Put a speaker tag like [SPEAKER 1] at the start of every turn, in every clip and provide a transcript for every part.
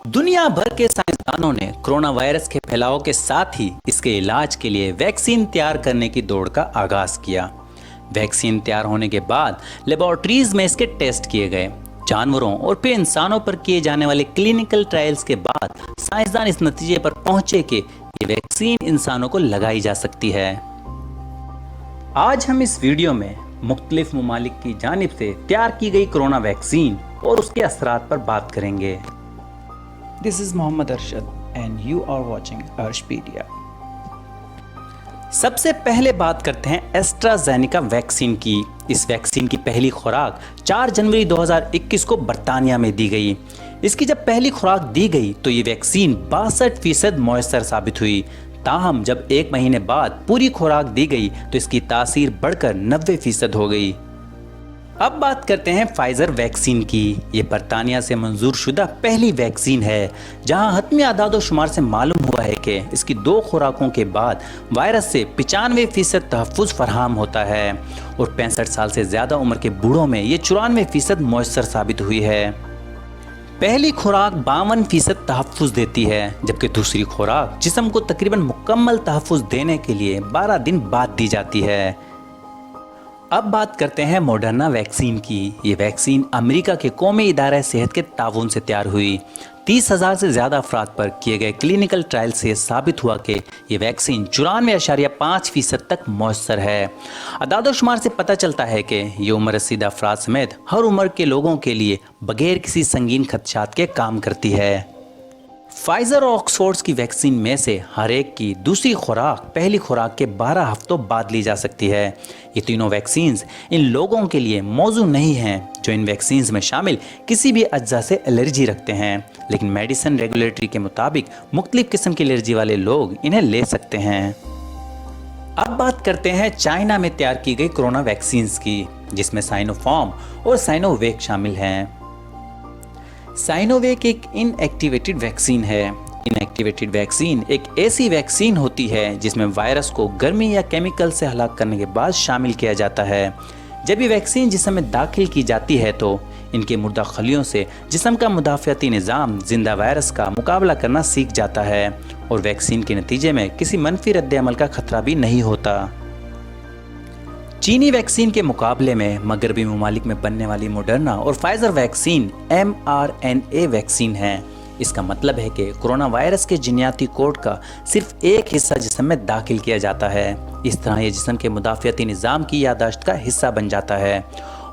[SPEAKER 1] दुनिया भर के साइंसदानों ने कोरोना वायरस के फैलाव के साथ ही इसके इलाज के लिए वैक्सीन तैयार करने की दौड़ का आगाज किया। वैक्सीन तैयार होने के बाद लेबोरेटरीज में इसके टेस्ट किए गए। जानवरों और फिर इंसानों पर किए जाने वाले क्लिनिकल ट्रायल्स के बाद साइंसदान इस नतीजे पर पहुंचे कि ये वैक्सीन इंसानों को लगाई जा सकती है। आज हम इस वीडियो में मुख्तलिफ ममालिक की जानिब से तैयार की गई कोरोना वैक्सीन और उसके असरात पर बात करेंगे।
[SPEAKER 2] This is Mohammad Arshad and you are watching Arshpedia.
[SPEAKER 1] सबसे पहले बात करते हैं एस्ट्राजेनेका वैक्सीन की। इस वैक्सीन की पहली खुराक 4 जनवरी 2021 को बरतानिया में दी गई। इसकी जब पहली खुराक दी गई तो ये वैक्सीन 62% मौसर साबित हुई। ताहम जब 1 महीने बाद पूरी खुराक दी गई तो इसकी तासीर बढ़कर 90% हो गई। अब बात करते हैं फाइजर वैक्सीन की। ये बरतानिया से मंजूर शुदा पहली वैक्सीन है जहां हतमी आदाद शुमार से मालूम हुआ है कि इसकी 2 खुराकों के बाद वायरस से 95% तहफ़्फ़ुज़ फराहम होता है और 65 साल से ज़्यादा उम्र के बूढ़ों में ये 94% मौसर साबित हुई है। पहली खुराक 52% तहफ़्फ़ुज़ देती है जबकि दूसरी खुराक जिस्म को तकरीबन मुकम्मल तहफ़्फ़ुज़ देने के लिए 12 दिन बाद दी जाती है। अब बात करते हैं मॉडर्ना वैक्सीन की। ये वैक्सीन अमेरिका के कौमी इदारे सेहत के ताउन से तैयार हुई। 30,000 से ज़्यादा अफराद पर किए गए क्लिनिकल ट्रायल से साबित हुआ कि ये वैक्सीन 94.5% तक मौसर है। अदाद शुमार से पता चलता है कि ये उम्र रसीदा अफराद समेत हर उम्र के लोगों के लिए बगैर किसी संगीन खदशात के काम करती है। फाइजर और ऑक्सफोर्ड की वैक्सीन में से हर एक की दूसरी खुराक पहली खुराक के 12 हफ्तों बाद ली जा सकती है। ये तीनों वैक्सीन्स इन लोगों के लिए मौजू नहीं हैं जो इन वैक्सीन्स में शामिल किसी भी अज्जा से एलर्जी रखते हैं, लेकिन मेडिसिन रेगुलेटरी के मुताबिक मुख्तलिफ किस्म की एलर्जी वाले लोग इन्हें ले सकते हैं। अब बात करते हैं चाइना में तैयार की गई कोरोना वैक्सीन्स की, जिसमें साइनोफार्म और साइनोवेक शामिल हैं। साइनोवेक एक इनएक्टिवेटेड वैक्सीन है। इनएक्टिवेटेड वैक्सीन एक ऐसी वैक्सीन होती है जिसमें वायरस को गर्मी या केमिकल से हलाक करने के बाद शामिल किया जाता है। जब ये वैक्सीन जिस्म में दाखिल की जाती है तो इनके मुर्दा खलियों से जिस्म का मुदाफ़ियाती निज़ाम जिंदा वायरस का मुकाबला करना सीख जाता है और वैक्सीन के नतीजे में किसी मनफी रद्द-ए-अमल का खतरा भी नहीं होता। चीनी वैक्सीन के मुकाबले में मगरबी ममालिक में बनने वाली मॉडर्ना और फाइजर वैक्सीन mRNA वैक्सीन है। इसका मतलब है कि कोरोना वायरस के जीनियाती कोड का सिर्फ एक हिस्सा जिस्म में दाखिल किया जाता है। इस तरह ये जिस्म के मुदाफ़ियाती निज़ाम की यादाश्त का हिस्सा बन जाता है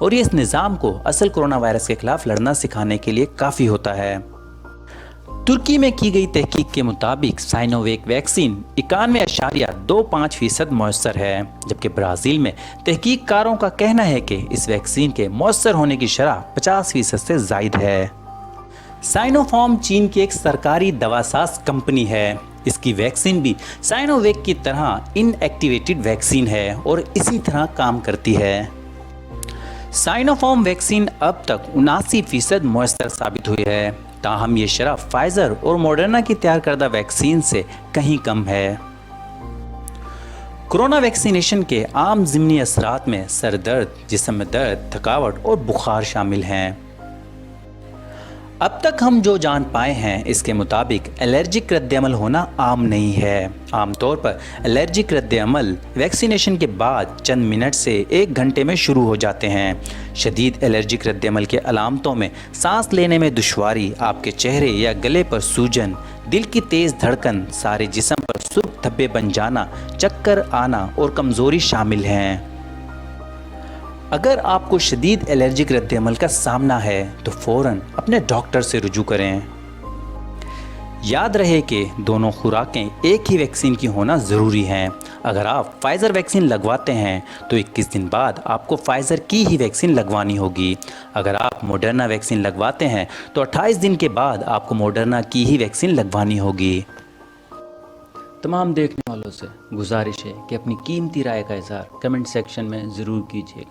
[SPEAKER 1] और ये इस निज़ाम को असल कोरोना वायरस के खिलाफ लड़ना सिखाने के लिए काफ़ी होता है। तुर्की में की गई तहकीक के मुताबिक साइनोवेक वैक्सीन 91.25% मौसर है, जबकि ब्राज़ील में तहकीककारों का कहना है कि इस वैक्सीन के मौसर होने की शरह 50% से ज़ायद है। साइनोफार्म चीन की एक सरकारी दवासाज कंपनी है। इसकी वैक्सीन भी साइनोवेक की तरह इनएक्टिवेटेड वैक्सीन है और इसी तरह काम करती है। साइनोफार्म वैक्सीन अब तक 79% मौसर साबित हुई है। ताहम ये शरह फाइजर और मॉडर्ना की तैयार करदा वैक्सीन से कहीं कम है। कोरोना वैक्सीनेशन के आम ज़िमनी असरात में सर दर्द, जिस्म में दर्द, थकावट और बुखार शामिल हैं। अब तक हम जो जान पाए हैं इसके मुताबिक एलर्जिक रद्द-ए-अमल होना आम नहीं है। आमतौर पर एलर्जिक रद्द-ए-अमल वैक्सीनेशन के बाद चंद मिनट से 1 घंटे में शुरू हो जाते हैं। शदीद एलर्जिक रद्द-ए-अमल के अलामतों में सांस लेने में दुश्वारी, आपके चेहरे या गले पर सूजन, दिल की तेज़ धड़कन, सारे जिस्म पर सुर्ख धब्बे बन जाना, चक्कर आना और कमज़ोरी शामिल हैं। अगर आपको शदीद एलर्जिक रद्द-ए-अमल का सामना है तो फ़ौरन अपने डॉक्टर से रुजू करें। याद रहे कि दोनों खुराकें एक ही वैक्सीन की होना ज़रूरी हैं। अगर आप फाइज़र वैक्सीन लगवाते हैं तो 21 दिन बाद आपको फाइज़र की ही वैक्सीन लगवानी होगी। अगर आप मॉडर्ना वैक्सीन लगवाते हैं तो 28 दिन के बाद आपको मॉडर्ना की ही वैक्सीन लगवानी होगी।
[SPEAKER 2] तमाम देखने वालों से गुजारिश है कि अपनी कीमती राय का इज़हार कमेंट सेक्शन में ज़रूर कीजिए।